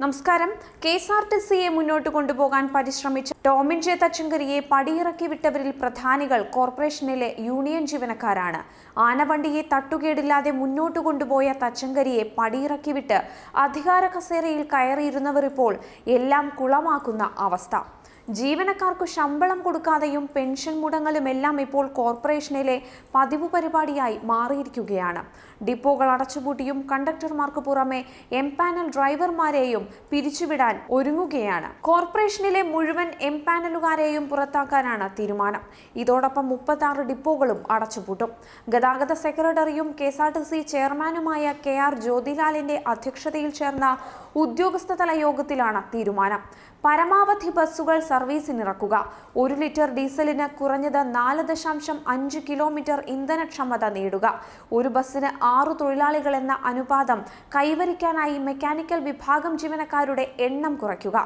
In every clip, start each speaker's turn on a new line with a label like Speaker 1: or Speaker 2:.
Speaker 1: നമസ്കാരം. KSRTCയെ മുന്നോട്ട് കൊണ്ടുപോകാൻ പരിശ്രമിച്ച ടോമിൻ ജെ തച്ചങ്കരിയെ പടിയിറക്കി വിട്ടവരിൽ പ്രധാനികൾ കോർപ്പറേഷനിലെ യൂണിയൻ ജീവനക്കാരാണ്. ആനവണ്ടിയെ തട്ടുകേടില്ലാതെ മുന്നോട്ട് കൊണ്ടുപോയ തച്ചങ്കരിയെ പടിയിറക്കി വിട്ട് അധികാര കസേരയിൽ കയറിയിരുന്നവർ ഇപ്പോൾ എല്ലാം കുളമാക്കുന്ന അവസ്ഥ. ജീവനക്കാർക്ക് ശമ്പളം കൊടുക്കാതെയും പെൻഷൻ മുടങ്ങലുമെല്ലാം ഇപ്പോൾ കോർപ്പറേഷനിലെ പതിവ് പരിപാടിയായി മാറിയിരിക്കുകയാണ്. ഡിപ്പോകൾ അടച്ചുപൂട്ടിയും കണ്ടക്ടർമാർക്ക് പുറമെ എംപാനൽ ഡ്രൈവർമാരെയും പിരിച്ചുവിടാൻ ഒരുങ്ങുകയാണ്. കോർപ്പറേഷനിലെ മുഴുവൻ എംപാനലുകാരെയും പുറത്താക്കാനാണ് തീരുമാനം. ഇതോടൊപ്പം 36 ഡിപ്പോകളും അടച്ചുപൂട്ടും. ഗതാഗത സെക്രട്ടറിയും KSRTC ചെയർമാനുമായ KR ജ്യോതിലാലിന്റെ അധ്യക്ഷതയിൽ ചേർന്ന ഉദ്യോഗസ്ഥതല യോഗത്തിലാണ് തീരുമാനം. പരമാവധി ബസ്സുകൾ സർവീസിനിറക്കുക. 1 ലിറ്റർ ഡീസലിന് കുറഞ്ഞത് 4.5 കിലോമീറ്റർ ഇന്ധനക്ഷമത നേടുക. ഒരു ബസ്സിന് 6 തൊഴിലാളികൾ എന്ന അനുപാതം കൈവരിക്കാനായി മെക്കാനിക്കൽ വിഭാഗം ജീവനക്കാരുടെ എണ്ണം കുറയ്ക്കുക.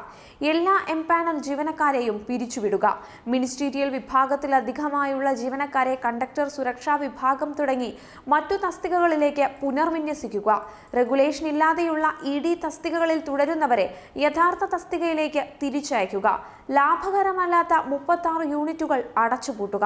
Speaker 1: എല്ലാ എംപാനൽ ജീവനക്കാരെയും പിരിച്ചുവിടുക. മിനിസ്റ്റീരിയൽ വിഭാഗത്തിലധികമായുള്ള ജീവനക്കാരെ കണ്ടക്ടർ സുരക്ഷാ വിഭാഗം തുടങ്ങി മറ്റു തസ്തികകളിലേക്ക് പുനർവിന്യസിക്കുക. റെഗുലേഷൻ ഇല്ലാതെയുള്ള ED തസ്തികകളിൽ തുടരുന്നവരെ യഥാർത്ഥ തസ്തികയിലേക്ക് തിരിച്ചയക്കുക. ലാഭകരമല്ലാത്ത 36 യൂണിറ്റുകൾ അടച്ചുപൂട്ടുക.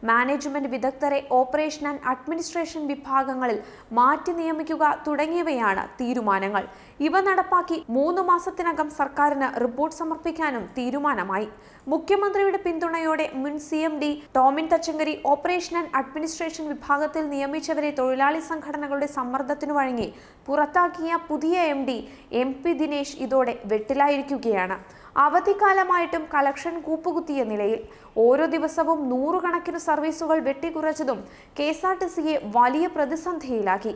Speaker 1: മാനേജ്മെന്റ് വിദഗ്ധരെ ഓപ്പറേഷൻ ആൻഡ് അഡ്മിനിസ്ട്രേഷൻ വിഭാഗങ്ങളിൽ മാറ്റി നിയമിക്കുക തുടങ്ങിയവയാണ് തീരുമാനങ്ങൾ. ഇവ നടപ്പാക്കി 3 മാസത്തിനകം സർക്കാരിന് റിപ്പോർട്ട് സമർപ്പിക്കാനും തീരുമാനമായി. മുഖ്യമന്ത്രിയുടെ പിന്തുണയോടെ മുൻ CMD Tomin Thachankary operation and administration വിഭാഗത്തിൽ നിയമിച്ചവരെ തൊഴിലാളി സംഘടനകളുടെ സമ്മർദ്ദത്തിനു വഴങ്ങി പുറത്താക്കിയ പുതിയ MD MP ദിനേശ് ഇതോടെ വെട്ടിലായിരിക്കുകയാണ്. അവധിക്കാലമായിട്ടും കളക്ഷൻ കൂപ്പുകുത്തിയ നിലയിൽ ഓരോ ദിവസവും 100 കണക്കിന് സർവീസുകൾ വെട്ടിക്കുറച്ചതും KSRTCയെ വലിയ പ്രതിസന്ധിയിലാക്കി.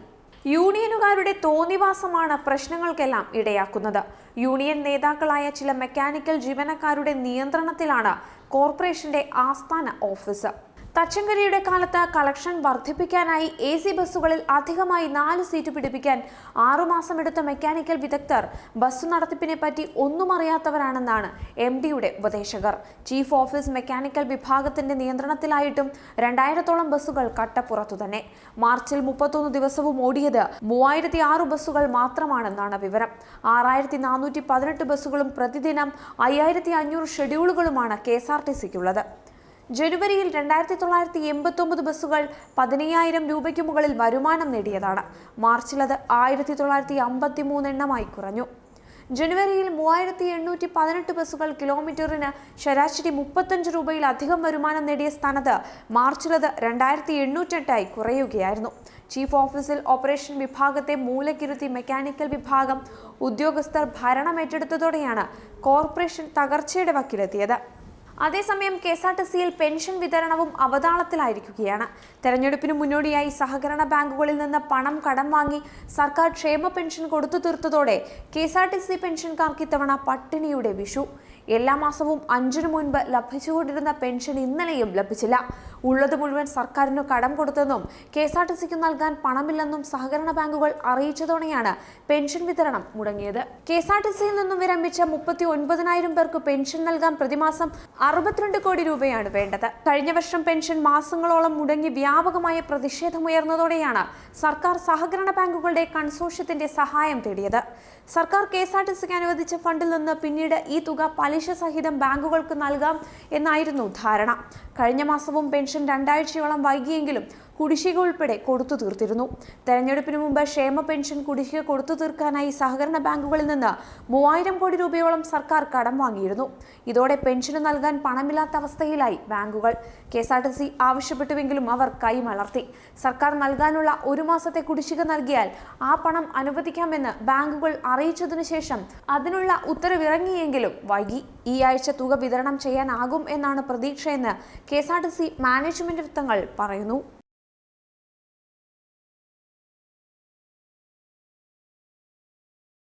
Speaker 1: യൂണിയനുകാരുടെ തോന്നിവാസമാണ് പ്രശ്നങ്ങൾക്കെല്ലാം ഇടയാക്കുന്നത്. യൂണിയൻ നേതാക്കളായ ചില മെക്കാനിക്കൽ ജീവനക്കാരുടെ നിയന്ത്രണത്തിലാണ് കോർപ്പറേഷന്റെ ആസ്ഥാന ഓഫീസ്. തച്ചങ്കരിയുടെ കാലത്ത് കളക്ഷൻ വർദ്ധിപ്പിക്കാനായി AC ബസ്സുകളിൽ അധികമായി 4 സീറ്റ് പിടിപ്പിക്കാൻ 6 മാസമെടുത്ത മെക്കാനിക്കൽ വിദഗ്ധർ ബസ് നടത്തിപ്പിനെ പറ്റി ഒന്നും അറിയാത്തവരാണെന്നാണ് MDയുടെ ഉപദേശകർ. ചീഫ് ഓഫീസ് മെക്കാനിക്കൽ വിഭാഗത്തിന്റെ നിയന്ത്രണത്തിലായിട്ടും 2000ഓളം ബസ്സുകൾ കട്ടപ്പുറത്തു തന്നെ. മാർച്ചിൽ 31 ദിവസവും ഓടിയത് 3006 ബസ്സുകൾ മാത്രമാണെന്നാണ് വിവരം. 6418 ബസ്സുകളും പ്രതിദിനം 5500 ഷെഡ്യൂളുകളുമാണ് KSRTCക്കുള്ളത്. ജനുവരിയിൽ 2989 ബസ്സുകൾ 15000 രൂപയ്ക്ക് മുകളിൽ വരുമാനം നേടിയതാണ്. മാർച്ചിൽ അത് 1953 എണ്ണമായി കുറഞ്ഞു. ജനുവരിയിൽ 3818 ബസ്സുകൾ കിലോമീറ്ററിന് ശരാശരി 35 രൂപയിലധികം വരുമാനം നേടിയ സ്ഥാനത്ത് മാർച്ചിൽ അത് 2808 കുറയുകയായിരുന്നു. ചീഫ് ഓഫീസിൽ ഓപ്പറേഷൻ വിഭാഗത്തെ മൂലക്കിരുത്തി മെക്കാനിക്കൽ വിഭാഗം ഉദ്യോഗസ്ഥർ ഭരണമേറ്റെടുത്തതോടെയാണ് കോർപ്പറേഷൻ തകർച്ചയുടെ വക്കിലെത്തിയത്. അതേസമയം KSRTCയിൽ പെൻഷൻ വിതരണവും അവതാളത്തിലായിരിക്കുകയാണ്. തെരഞ്ഞെടുപ്പിന് മുന്നോടിയായി സഹകരണ ബാങ്കുകളിൽ നിന്ന് പണം കടം വാങ്ങി സർക്കാർ ക്ഷേമ പെൻഷൻ കൊടുത്തു തീർത്തതോടെ KSRTC പെൻഷൻകാർക്ക് ഇത്തവണ പട്ടിണിയുടെ വിഷു. എല്ലാ മാസവും 5-ന് മുൻപ് ലഭിച്ചുകൊണ്ടിരുന്ന പെൻഷൻ ഇന്നലെയും ലഭിച്ചില്ല. ഉള്ളത് മുഴുവൻ സർക്കാരിന് കടം കൊടുത്തെന്നും KSRTCക്ക് നൽകാൻ പണമില്ലെന്നും സഹകരണ ബാങ്കുകൾ അറിയിച്ചതോടെയാണ് പെൻഷൻ വിതരണം മുടങ്ങിയത്. KSRTCയിൽ നിന്നും വിരമിച്ച 39,000 പേർക്ക് പെൻഷൻ നൽകാൻ പ്രതിമാസം 62 കോടി രൂപയാണ് വേണ്ടത്. കഴിഞ്ഞ വർഷം പെൻഷൻ മാസങ്ങളോളം മുടങ്ങി വ്യാപകമായ പ്രതിഷേധമുയർന്നതോടെയാണ് സർക്കാർ സഹകരണ ബാങ്കുകളുടെ കൺസോർഷ്യത്തിന്റെ സഹായം തേടിയത്. സർക്കാർ KSRTCക്ക് അനുവദിച്ച ഫണ്ടിൽ നിന്ന് പിന്നീട് ഈ തുക പലിശ സഹിതം ബാങ്കുകൾക്ക് നൽകാം എന്നായിരുന്നു ധാരണ. കഴിഞ്ഞ മാസവും പെൻഷൻ 2 ആഴ്ചയോളം വൈകിയെങ്കിലും കുടിശ്ശിക ഉൾപ്പെടെ കൊടുത്തു തീർത്തിരുന്നു. തെരഞ്ഞെടുപ്പിന് മുമ്പ് ക്ഷേമ പെൻഷൻ കുടിശ്ശിക കൊടുത്തു തീർക്കാനായി സഹകരണ ബാങ്കുകളിൽ നിന്ന് 3000 കോടി രൂപയോളം സർക്കാർ കടം വാങ്ങിയിരുന്നു. ഇതോടെ പെൻഷന് നൽകാൻ പണമില്ലാത്ത അവസ്ഥയിലായി ബാങ്കുകൾ. KSRTC ആവശ്യപ്പെട്ടുവെങ്കിലും അവർ കൈമലർത്തി. സർക്കാർ നൽകാനുള്ള 1 മാസത്തെ കുടിശ്ശിക നൽകിയാൽ ആ പണം അനുവദിക്കാമെന്ന് ബാങ്കുകൾ അറിയിച്ചതിനു ശേഷം അതിനുള്ള ഉത്തരവിറങ്ങിയെങ്കിലും വൈകി. ഈ ആഴ്ച തുക വിതരണം ചെയ്യാനാകും എന്നാണ് പ്രതീക്ഷയെന്ന് KSRTC മാനേജ്മെന്റ് വൃത്തങ്ങൾ പറയുന്നു.